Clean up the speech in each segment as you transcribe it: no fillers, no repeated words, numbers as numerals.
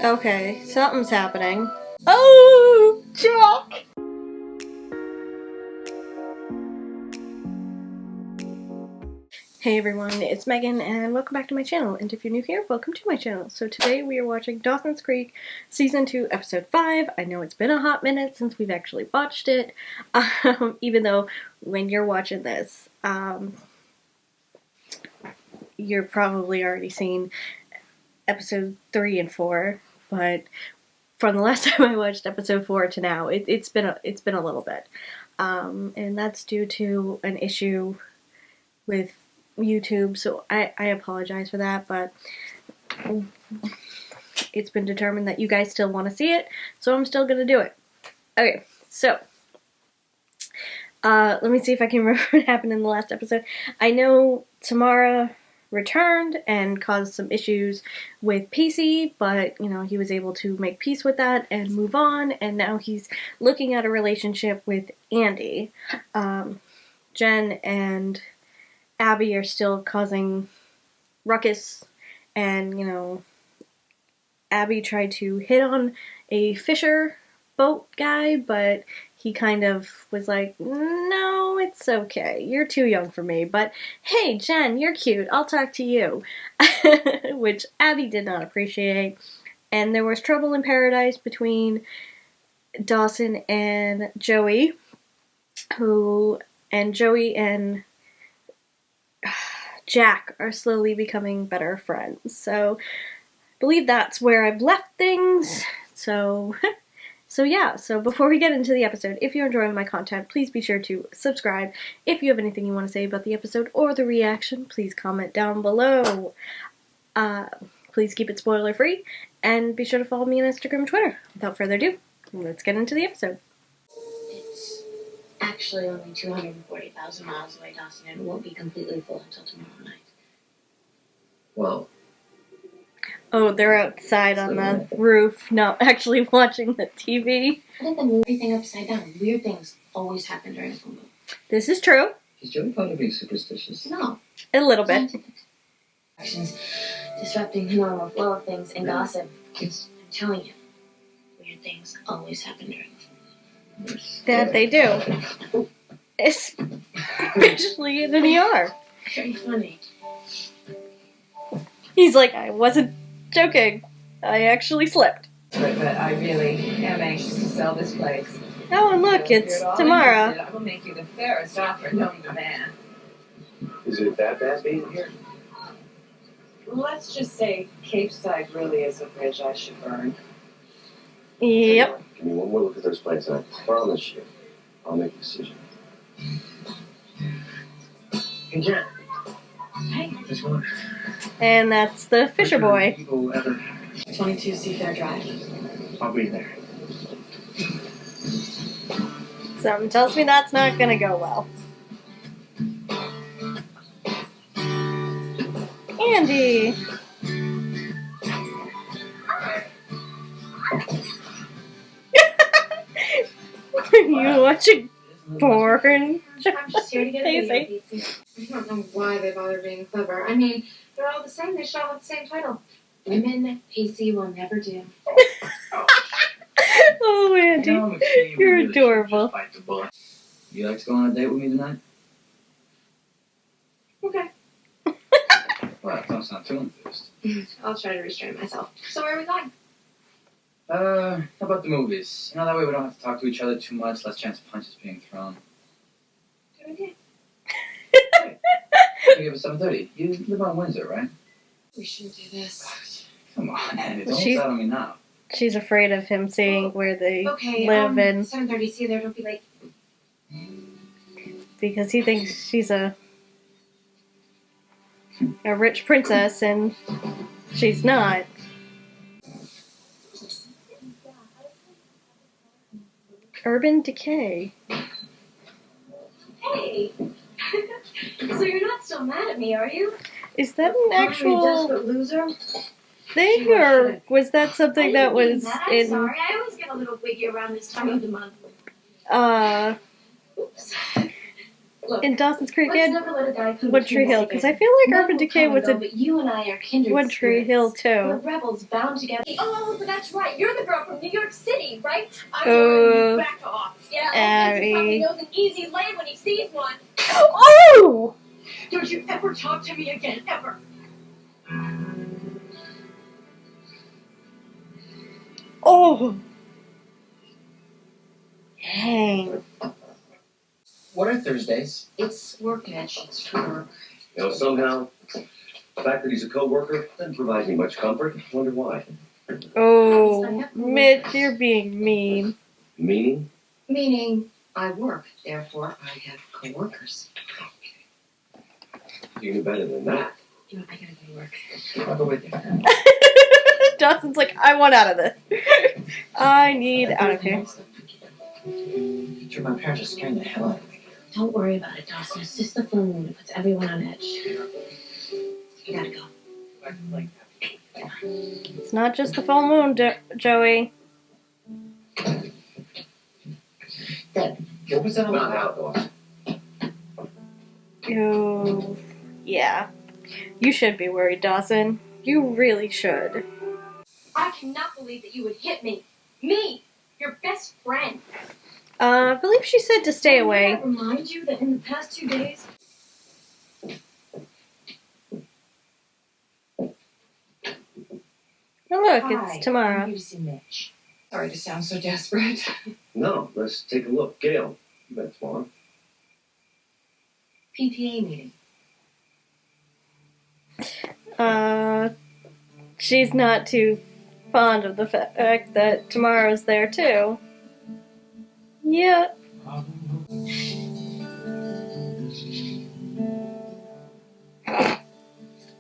Okay, something's happening. Oh, Jack! Hey everyone, it's Megan and welcome back to my channel, and if you're new here, welcome to my channel. So today we are watching Dawson's Creek Season 2, Episode 5. I know it's been a hot minute since we've actually watched it, even though when you're watching this, you're probably already seen Episode 3 and 4, but from the last time I watched Episode 4 to now, it's been a little bit. And that's due to an issue with YouTube, so I apologize for that, but it's been determined that you guys still want to see it, so I'm still gonna do it. Okay, so let me see if I can remember what happened in the last episode. I know Tamara returned and caused some issues with Pacey, but you know, he was able to make peace with that and move on, and now he's looking at a relationship with Andy. Jen and Abby are still causing ruckus, and you know, Abby tried to hit on a fisher boat guy, but he kind of was like, no, it's okay, you're too young for me, but hey Jen, you're cute, I'll talk to you. Which Abby did not appreciate, and there was trouble in paradise between Dawson and Joey, Joey and Jack are slowly becoming better friends. So I believe that's where I've left things. So yeah, so before we get into the episode, if you're enjoying my content, please be sure to subscribe. If you have anything you want to say about the episode or the reaction, please comment down below. Please keep it spoiler free, and be sure to follow me on Instagram and Twitter. Without further ado, let's get into the episode. It's actually only 240,000 miles away, Dawson, and it won't be completely full until tomorrow night. Well, oh, they're outside on the roof, not actually watching the TV. I think the move everything upside down. Weird things always happen during a full moon. This is true. is Joey fond of being superstitious? No. A little bit. Actions disrupting the normal flow of things and gossip. Yes. I'm telling you, weird things always happen during the full moon. That they do. Especially in an ER. Very funny. He's like, I wasn't joking. I actually slipped. But I really am anxious to sell this place. Oh, and look, it's Tamara. I will make you the fairest offer known to man. Is it that bad being here? Let's just say Cape Side really is a bridge I should burn. Yep. Give me one more look at this place, and I promise you, I'll make a decision. Hey, Jen. Hey. Just one. And that's the Fisher boy. People ever... 22 Seafair Drive. I'll be there. Something tells me that's not gonna go well. Andy! You watching porn? I'm just here to get a Pacey. video. I don't know why they bother being clever. I mean, they're all the same. They should all have the same title. Women Pacey will never do. Oh, Andy, you're adorable. You like to go on a date with me tonight? Okay. Well, don't sound too enthused. I'll try to restrain myself. So where are we going? How about the movies? You know, that way we don't have to talk to each other too much, less chance of punches being thrown. Good idea. Hey, you give us 7:30. You live on Windsor, right? We shouldn't do this. Come on, Andy, don't She's- start on me now. She's afraid of him seeing where they Okay, live in, 7:30. See you there. Don't be late. because he thinks she's a rich princess, and she's not. Urban Decay. Hey. So you're not still mad at me, are you? Is that an actual desperate loser? thing, or was that something that was I'm in? sorry. I always get a little wiggy around this time of the month. Uh, Oops. look. in Dawson's Creek Let's and never let a guy come One between Tree us Hill, again. because I feel like Men Urban will Decay come was and go, in but you and I are kindred One Tree Hill spirits. We're too. rebels bound together. Oh, but that's right. You're the girl from New York City, right? Oh, Back off. Yeah, Abby. probably knows an easy lay when he sees one. Oh! Don't you ever talk to me again, ever. Oh! Dang. What are Thursdays? It's work, Mitch. It's for work. You know, somehow, the fact that he's a co-worker doesn't provide me much comfort. I wonder why. Oh, Mitch, you're being mean. Meaning? Meaning, I work. Therefore, I have coworkers. You knew better than that. You know, I gotta go to work. I'll go with you. Dawson's like, I want out of this. I need out of here. Sure, my parents are scaring the hell out of me. Don't worry about it, Dawson. It's just the full moon. It puts everyone on edge. You gotta go. It's not just the full moon, Joey. What was that all Not about? now, Dawson. Oh, yeah. You should be worried, Dawson. You really should. I cannot believe that you would hit me. Me, your best friend. I believe she said to stay away. Did I remind you that in the past 2 days... Oh, look, Hi, it's tomorrow. I'm here to see Mitch. Sorry to sound so desperate. No, let's take a look. Gail, you bet tomorrow. PTA meeting. She's not too fond of the fact that tomorrow's there too. Yeah.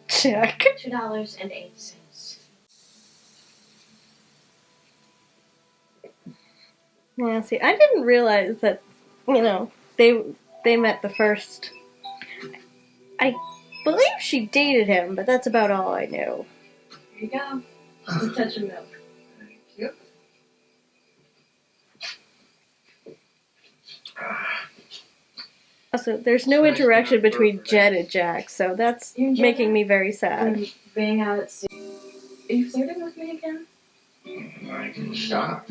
Check. $2.08. Yeah, see, I didn't realize that, they met the first. I believe she dated him, but that's about all I knew. Here you go. Just a touch of milk. Yep. Also, there's no interaction between Jen and Jack, so that's You and Jen making me very sad. Bang out at sea. Are you flirting with me again? Alright, stop.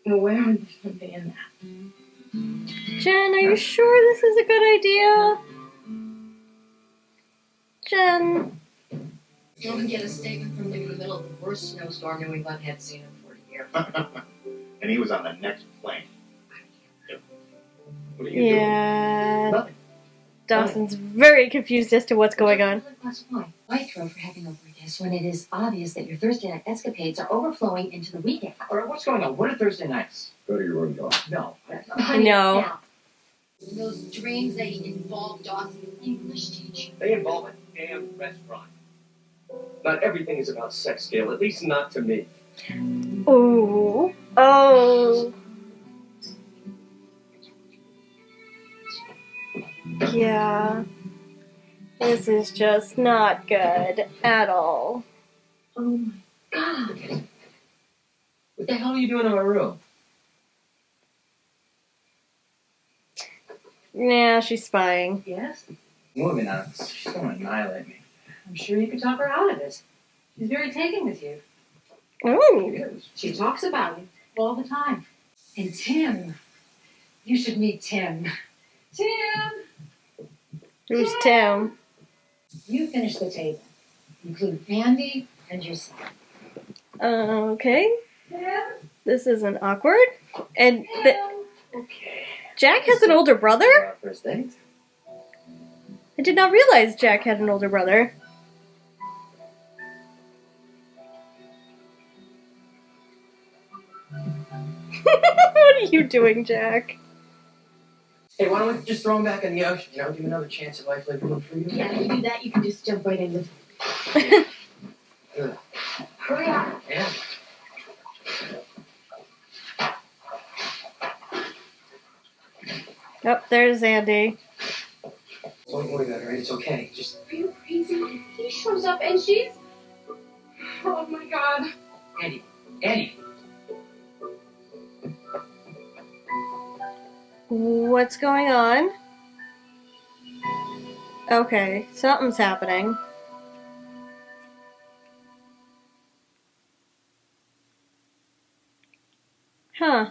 No, where would you be in that? Jen, are you sure this is a good idea? Jen. You can get a statement from him in the middle of the worst snowstorm New England had seen in 40 years. And he was on the next plane. What are you doing? Yeah. Nothing. Dawson's very confused as to what's going on. Why throw for having over this when it is obvious that your Thursday night escapades are overflowing into the weekend? Alright, what's going on? What are Thursday nights? Go to your room, Dawson. No. Honey, No. now. Those dreams, they involve Dawson's English teaching. They involve a damn restaurant. Not everything is about sex, Gail. At least not to me. Ooh. Oh. Yeah. This is just not good at all. Oh my God. What the hell are you doing in my room? Yeah, she's spying. Yes? Moving on. She's gonna annihilate me. I'm sure you could talk her out of it. She's very taken with you. Ooh. She talks about you all the time. And Tim. You should meet Tim. Tim! Who's Tim? You finish the table. Include Andy and yourself. Okay. Tim? This isn't awkward. And Okay. Jack has an older brother? Our first date? I did not realize Jack had an older brother. What are you doing, Jack? Hey, why don't we just throw him back in the ocean? You know, give him another chance at life like we for you. Yeah, if you do that, you can just jump right into Hurry up. Yeah. Oh, there's Andy. Don't worry about her. It's okay. Just Are you crazy? He shows up and she's... Oh my God. Eddie. What's going on? Okay, something's happening. Huh.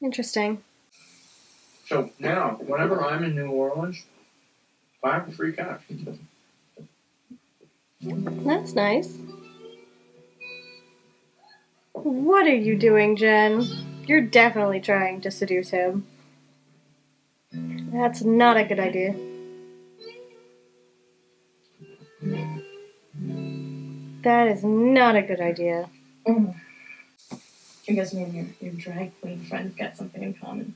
Interesting. So now, whenever I'm in New Orleans, I have free cash. That's nice. What are you doing, Jen? You're definitely trying to seduce him. That's not a good idea. That is not a good idea. I guess me and your drag queen friend got something in common.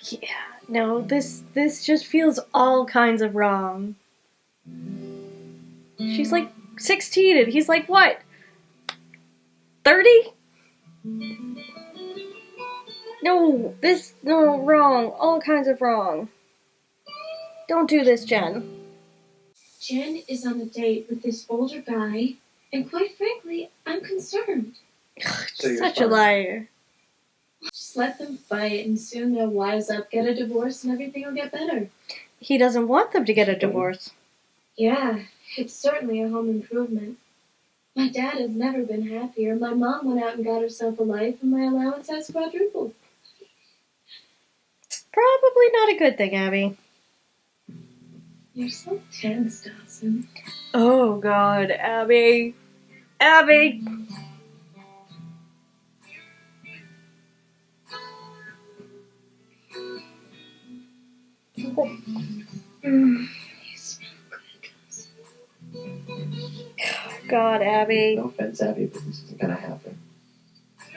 Yeah, no, this just feels all kinds of wrong. She's like 16 and he's like, what? 30? No, wrong. All kinds of wrong. Don't do this, Jen. Jen is on a date with this older guy, and quite frankly, I'm concerned. So you're Such a fine. liar. Just let them fight, and soon they'll wise up, get a divorce, and everything will get better. He doesn't want them to get a divorce. Yeah, it's certainly a home improvement. My dad has never been happier. My mom went out and got herself a life, and my allowance has quadrupled. Probably not a good thing, Abby. You're so tense, Dawson. Oh, God, Abby. Abby! You smell good, Dawson. God, Abby. No offense, Abby, but this isn't gonna happen.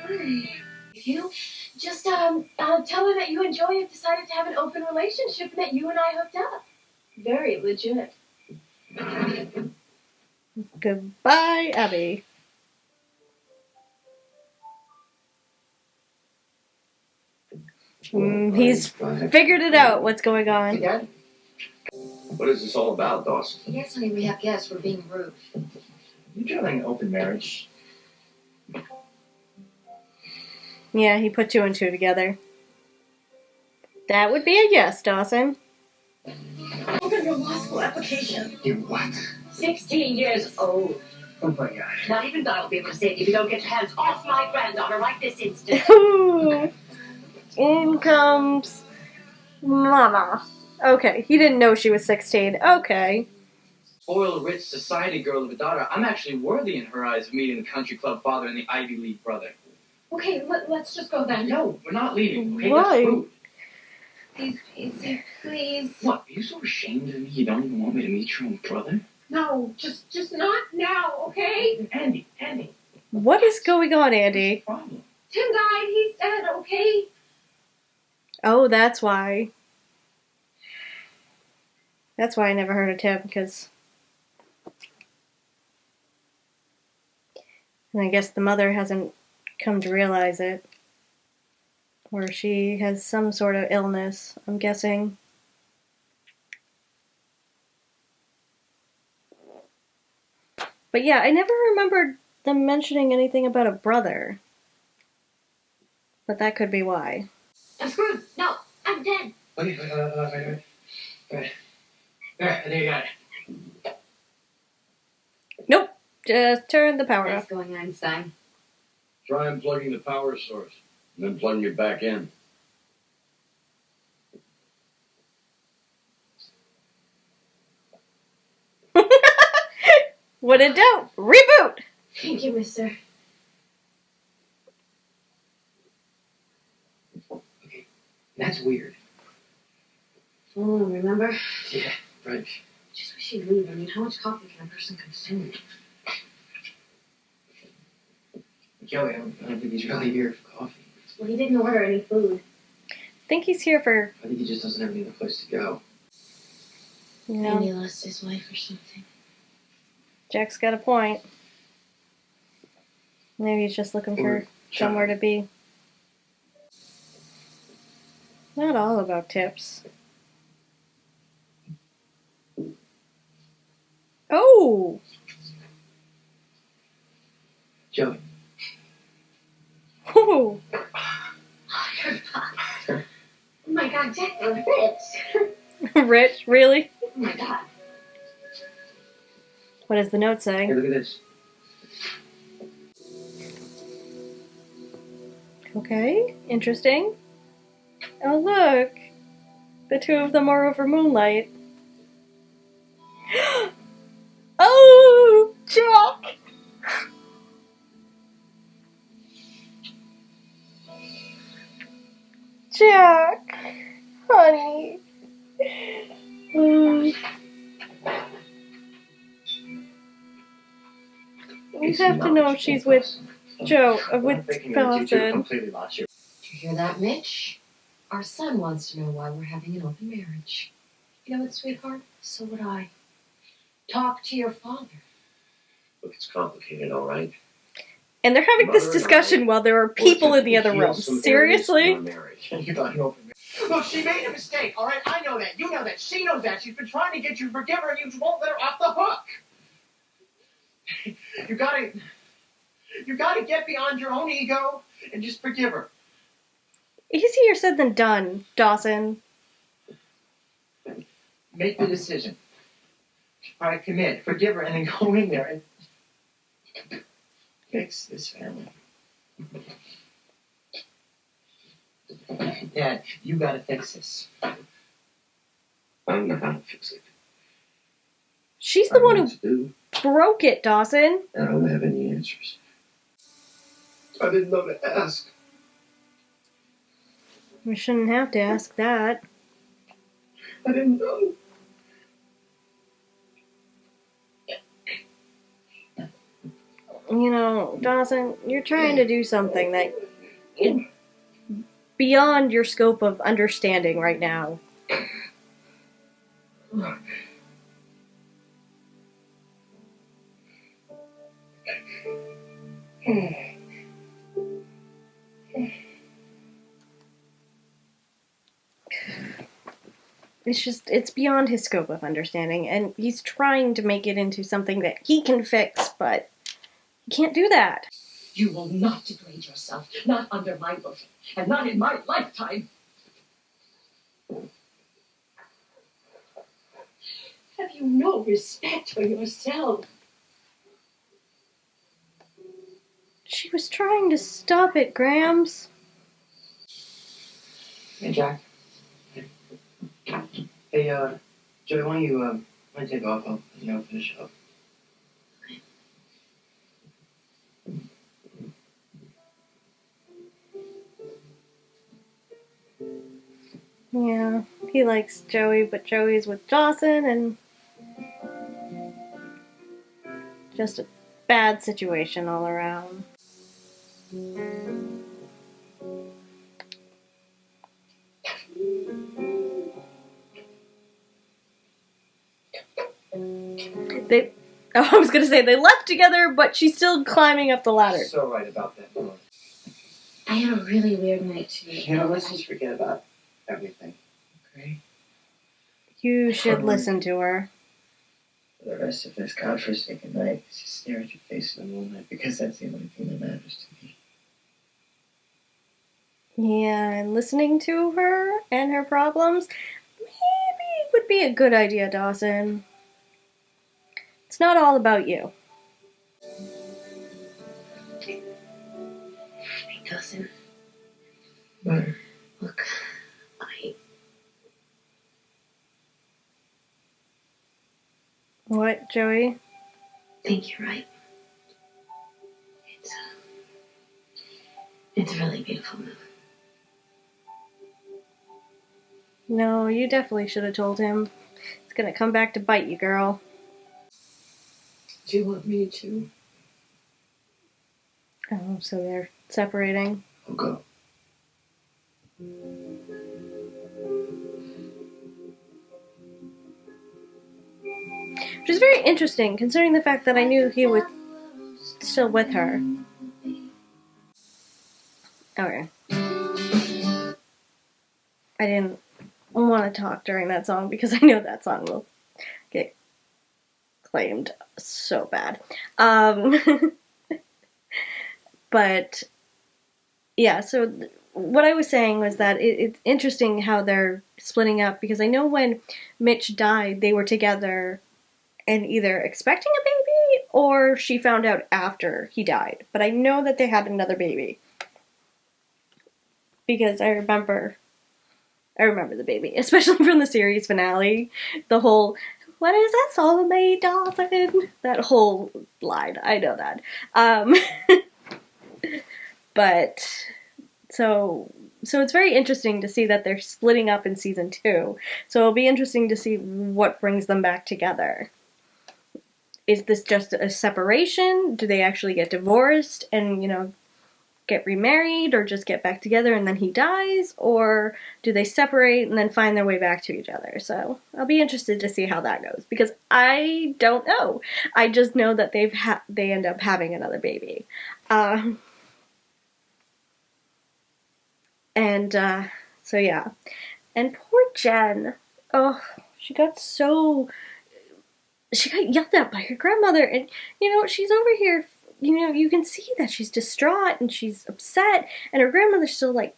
Why? You just tell her that you and Joey have decided to have an open relationship and that you and I hooked up. Very legit. Goodbye, Abby. He's figured it out, what's going on. Dad? What is this all about, Dawson? Yes, honey, we have guests. We're being rude. You trying an open marriage? Yeah, he put two and two together. That would be a yes, Dawson. Open your law school application. You what? 16 years old. Oh my God. Not even God will be able to save you if you don't get your hands off my granddaughter right this instant. Ooh. In comes Mama. Okay, he didn't know she was 16. Okay. Spoiled, rich society girl of a daughter, I'm actually worthy in her eyes of meeting the country club father and the Ivy League brother. Okay, let's just go then. No, we're not leaving, okay? Why? That's rude. Please, Casey, please. What, are you so ashamed of me you don't even want me to meet your own brother? No, just not now, okay? Andy. What is going on, Andy? What's the problem? Tim died, he's dead, okay? Oh, that's why. That's why I never heard of Tim, because... And I guess the mother hasn't come to realize it. Or she has some sort of illness, I'm guessing. But yeah, I never remembered them mentioning anything about a brother. But that could be why. I'm screwed. No, I'm dead. Wait. There, I think I got it. Nope. Just turn the power Nice off. going, Einstein. Try unplugging the power source, and then plugging it back in. What in doubt, reboot! Thank you, mister. Okay, that's weird. Oh, remember? Yeah, right. Just wish you'd leave. I mean, how much coffee can a person consume? Joey, I don't think he's really here for coffee. Well, he didn't order any food. I think he's here for, I think he just doesn't have any other place to go. you Maybe he know, lost his wife or something. Jack's got a point. Maybe he's just looking for somewhere to be. Not all about tips. Oh! Joey. Ooh. Oh, you're not. Oh my God, Jack, you're rich. Rich, really? Oh my God. What does the note say? Hey, look at this. Okay, interesting. Oh, look. The two of them are over moonlight. Oh, Jack! Jack, honey. We have to know if she's with Joe, with Dawson. Completely lost you. Did you hear that, Mitch? Our son wants to know why we're having an open marriage. You know what, sweetheart? So would I. Talk to your father. Look, it's complicated, all right? And they're having this discussion while there are people in the other room. Seriously? You got an open marriage. Look, she made a mistake, all right? I know that. You know that. She knows that. She's been trying to get you to forgive her, and you won't let her off the hook. You gotta get beyond your own ego and just forgive her. Easier said than done, Dawson. Make the decision. All right, commit. Forgive her, and then go in there and fix this family. Dad, you gotta fix this. I don't know how to fix it. She's the I one know who what to do, broke it, Dawson. and I don't have any answers. I didn't know to ask. We shouldn't have to ask that. I didn't know. You know, Dawson, you're trying to do something that is beyond your scope of understanding right now. It's beyond his scope of understanding, and he's trying to make it into something that he can fix, but he can't do that. You will not degrade yourself, not under my roof, and not in my lifetime. Have you no respect for yourself? She was trying to stop it, Grams. Hey, Jack. Hey, Joey, why don't you take off? I'll, finish up. Yeah, he likes Joey, but Joey's with Dawson, and just a bad situation all around. I was gonna say they left together, but she's still climbing up the ladder. So right about that. I had a really weird night too. Let's just forget about everything, okay? You should listen to her. For the rest of this godforsaken night, just stare at your face in the moonlight, because that's the only thing that matters to me. Yeah, and listening to her and her problems maybe would be a good idea, Dawson. It's not all about you. Hey, Dawson. What? Look, What, Joey? I think you're right. It's a really beautiful move. No, you definitely should have told him. It's gonna come back to bite you, girl. Do you want me to? Oh, so they're separating. I'll go. Which is very interesting, considering the fact that I knew he was still with her. Okay. I didn't want to talk during that song because I know that song will get claimed so bad. But yeah, so what I was saying was that it's interesting how they're splitting up, because I know when Mitch died, they were together and either expecting a baby or she found out after he died. But I know that they had another baby because I remember the baby, especially from the series finale. The whole, what is that soulmate, Dawson? That whole line, I know that. But so it's very interesting to see that they're splitting up in season 2. So it'll be interesting to see what brings them back together. Is this just a separation? Do they actually get divorced and, get remarried, or just get back together and then he dies? Or do they separate and then find their way back to each other? So I'll be interested to see how that goes, because I don't know. I just know that they end up having another baby. So yeah. And poor Jen. Oh, she got yelled at by her grandmother, and, she's over here, you can see that she's distraught and she's upset, and her grandmother's still like,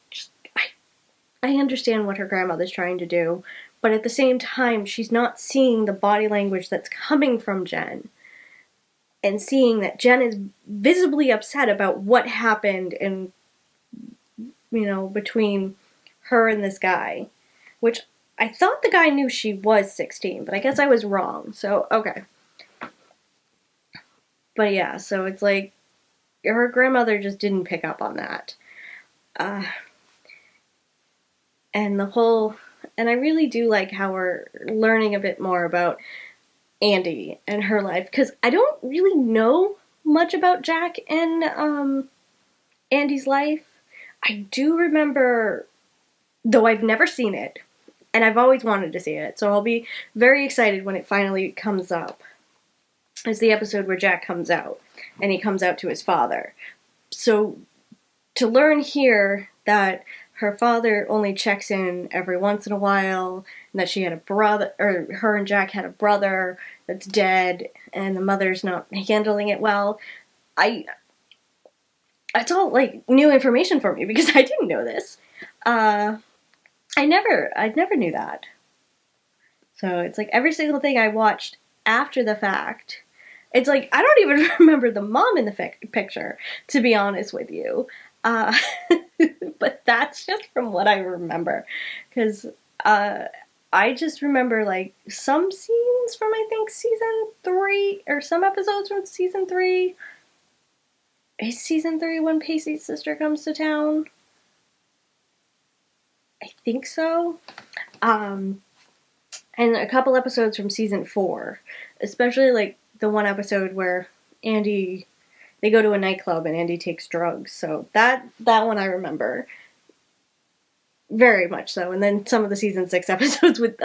I understand what her grandmother's trying to do, but at the same time, she's not seeing the body language that's coming from Jen, and seeing that Jen is visibly upset about what happened in, between her and this guy, which I thought the guy knew she was 16, but I guess I was wrong, so, okay. But yeah, so it's like, her grandmother just didn't pick up on that. And I really do like how we're learning a bit more about Andy and her life, because I don't really know much about Jack and Andy's life. I do remember, though I've never seen it, and I've always wanted to see it, so I'll be very excited when it finally comes up. It's the episode where Jack comes out, and he comes out to his father. So, to learn here that her father only checks in every once in a while, and that she had a brother, or her and Jack had a brother that's dead, and the mother's not handling it well, it's all, like, new information for me, because I didn't know this. I never knew that. So it's like every single thing I watched after the fact, it's like I don't even remember the mom in the picture, to be honest with you. But that's just from what I remember, because I just remember like some scenes from, I think, season 3, or some episodes from season 3. Is season 3 when Pacey's sister comes to town? I think so. And a couple episodes from season 4. Especially like the one episode where they go to a nightclub and Andy takes drugs. So that one I remember. Very much so. And then some of the season 6 episodes with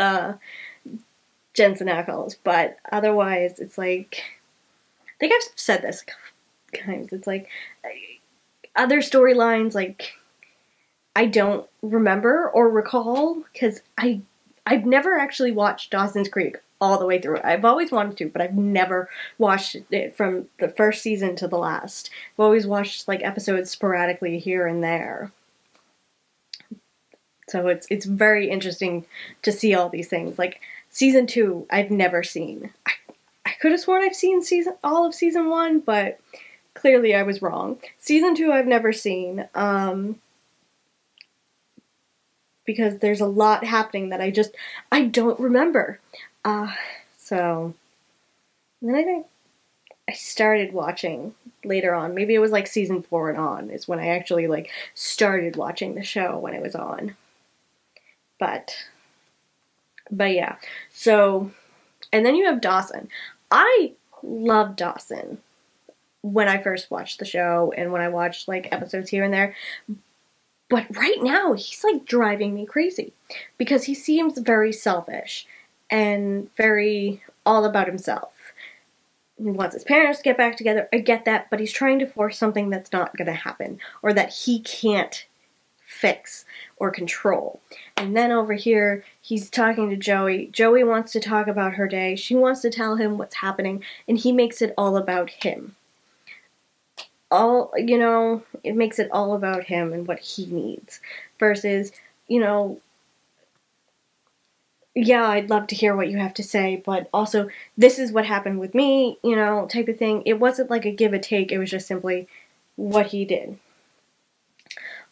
Jensen Ackles. But otherwise, it's like, I think I've said this times. It's like other storylines, like, I don't remember or recall, because I've never actually watched Dawson's Creek all the way through. I've always wanted to, but I've never watched it from the first season to the last. I've always watched like episodes sporadically here and there. So it's very interesting to see all these things. Like season 2, I've never seen. I could have sworn I've seen all of season 1, but clearly I was wrong. Season 2 I've never seen, because there's a lot happening that I don't remember. So, and then I think I started watching later on. Maybe it was like season 4 and on is when I actually like started watching the show, when it was on. But yeah. So, and then you have Dawson. I loved Dawson when I first watched the show and when I watched like episodes here and there. But right now, he's like driving me crazy because he seems very selfish and very all about himself. He wants his parents to get back together. I get that, but he's trying to force something that's not going to happen or that he can't fix or control. And then over here, he's talking to Joey. Joey wants to talk about her day. She wants to tell him what's happening, and he makes it all about him. all, it makes it all about him and what he needs. Versus, yeah, I'd love to hear what you have to say, but also, this is what happened with me, type of thing. It wasn't like a give and take, it was just simply what he did.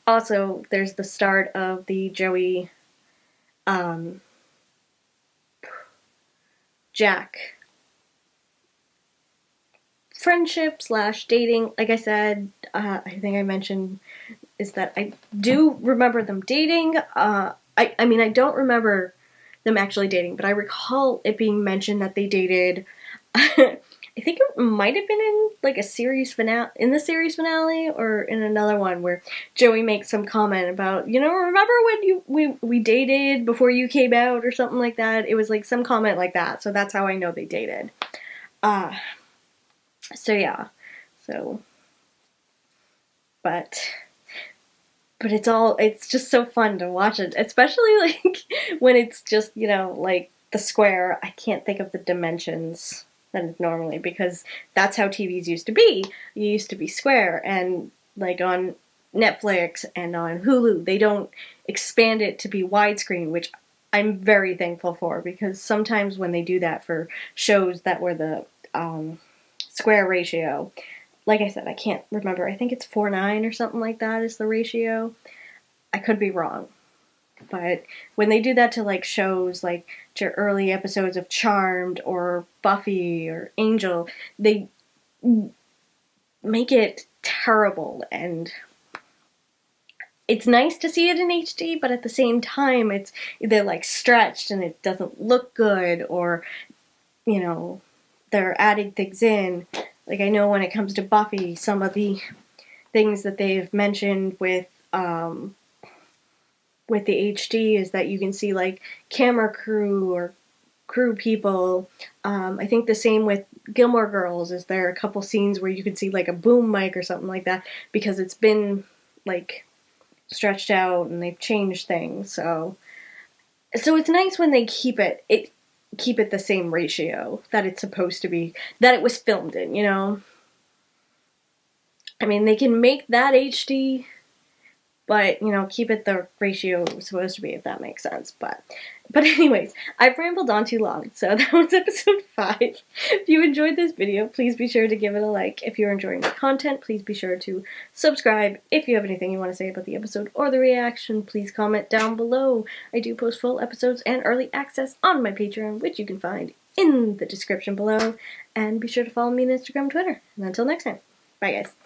Also, there's the start of the Joey, Jack friendship / dating. Like I said, I think I mentioned, is that I do remember them dating. I mean, I don't remember them actually dating, but I recall it being mentioned that they dated. I think it might have been in like a series finale, or in another one where Joey makes some comment about, remember when we dated before you came out or something like that. It was like some comment like that, so that's how I know they dated. So yeah, but it's just so fun to watch it, especially like when it's just, like the square. I can't think of the dimensions than normally, because that's how TVs used to be. You used to be square, and like on Netflix and on Hulu, they don't expand it to be widescreen, which I'm very thankful for, because sometimes when they do that for shows that were the square ratio, like I said, I can't remember. I think it's 4:9 or something like that is the ratio. I could be wrong. But when they do that to like shows like to early episodes of Charmed or Buffy or Angel, they make it terrible, and it's nice to see it in HD, but at the same time it's either like stretched and it doesn't look good, or they're adding things in. Like, I know when it comes to Buffy, some of the things that they've mentioned with the HD is that you can see like camera crew or crew people. I think the same with Gilmore Girls. Is there a couple scenes where you can see like a boom mic or something like that, because it's been like stretched out and they've changed things. So it's nice when they keep it the same ratio that it's supposed to be, that it was filmed in. I mean, they can make that HD, but, keep it the ratio it was supposed to be, if that makes sense. But anyways, I've rambled on too long, so that was episode 5. If you enjoyed this video, please be sure to give it a like. If you're enjoying the content, please be sure to subscribe. If you have anything you want to say about the episode or the reaction, please comment down below. I do post full episodes and early access on my Patreon, which you can find in the description below. And be sure to follow me on Instagram and Twitter. And until next time, bye guys.